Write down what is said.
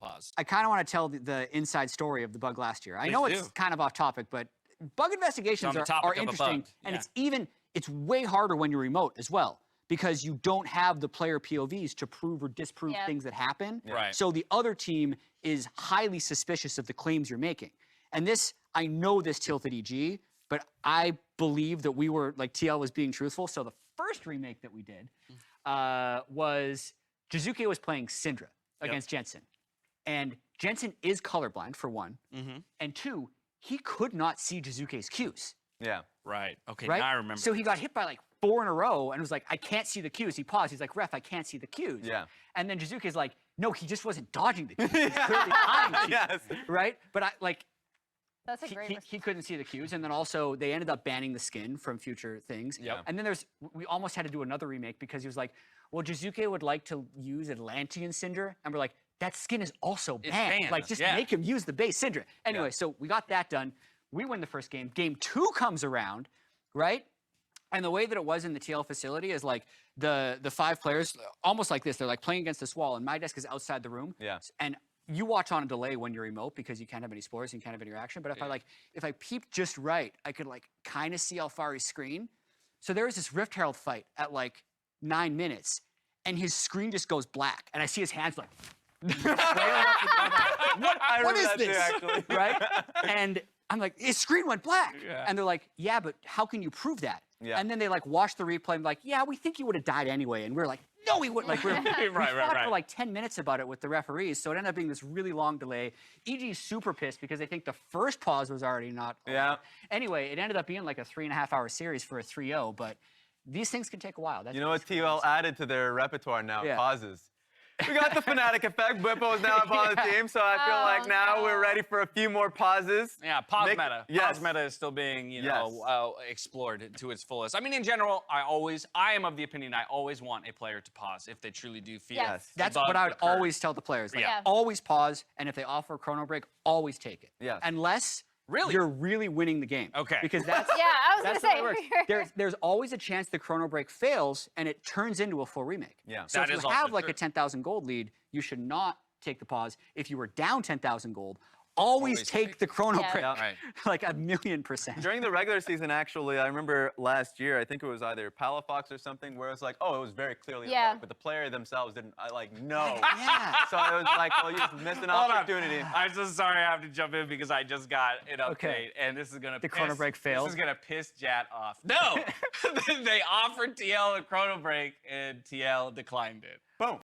pause. I kind of want to tell the inside story of the bug last year. I know Please it's do. kind of off topic, but bug investigations On the are topic of a interesting, bug, and yeah. it's way harder when you're remote as well, because you don't have the player POVs to prove or disprove things that happen. Right. So the other team is highly suspicious of the claims you're making. And this, I know this tilted EG, but I believe that we were, like, TL was being truthful. So the first remake that we did was Jizuke was playing Syndra against Jensen. And Jensen is colorblind, for one. And two, he could not see Jizuke's cues. Yeah. Right. Okay, Right? now I remember. So he got hit by like 4 in a row and was like, I can't see the cues. He paused. He's like, ref, I can't see the cues. Yeah. And then Jizuke's like, no, he just wasn't dodging the cues. He was clearly tying the cues. Yes. Right? But I like, That's a great he couldn't see the cues. And then also they ended up banning the skin from future things. Yep. And then we almost had to do another remake because he was like, well, Jizuke would like to use Atlantean Syndra. And we're like, that skin is also banned. banned, Like, just yeah. make him use the base Syndra. Anyway, so we got that done. We win the first game. Game 2 comes around, right? And the way that it was in the TL facility is like the 5 players, almost like this. They're like playing against this wall, and my desk is outside the room. Yeah. And you watch on a delay when you're remote because you can't have any spoilers and you can't have any reaction. But if I peeped just right, I could like kind of see how far he's screen. So there was this Rift Herald fight at like 9 minutes, and his screen just goes black, and I see his hands like. What is this? Actually. Right? And I'm like, his screen went black. Yeah. And they're like, yeah, but how can you prove that? Yeah. And then they like watch the replay and like, yeah, we think he would have died anyway. And we're like, no, he wouldn't. Like, we fought for like 10 minutes about it with the referees. So it ended up being this really long delay. EG is super pissed because they think the first pause was already not. Yeah. Anyway, it ended up being like a 3.5 hour series for a 3-0, but these things can take a while. That's You know what TL added to their repertoire now? Yeah. Pauses. We got the Fnatic effect. Bwipo is now up on the team, so I feel like now we're ready for a few more pauses. Yeah, pause meta. Yes. Pause meta is still being, explored to its fullest. I mean, in general, I am of the opinion I always want a player to pause if they truly do feel. Yes. That's the bug what I would occurred. always tell the players. Like, Yeah. always pause, and if they offer a chrono break, always take it. Yes. Unless Really? you're really winning the game. Okay. Because that's Yeah, I was that's gonna the way say. it works. There's always a chance the chrono break fails and it turns into a full remake. Yeah. So That if is you also have like true. a 10,000 gold lead, you should not take the pause. If you were down 10,000 gold, always take the chrono Yeah. break. Yeah. Right. Like 1,000,000%. During the regular season, actually, I remember last year, I think it was either Palafox or something, where it was like, oh, it was very clearly a Yeah. bug, but the player themselves didn't, know. Yeah. So I was like, well, you just missed an Hold on. opportunity. I'm so sorry I have to jump in because I just got an update, Okay. and this is gonna The piss, chrono break failed? This is gonna piss Jat off. No, they offered TL a chrono break, and TL declined it. Boom.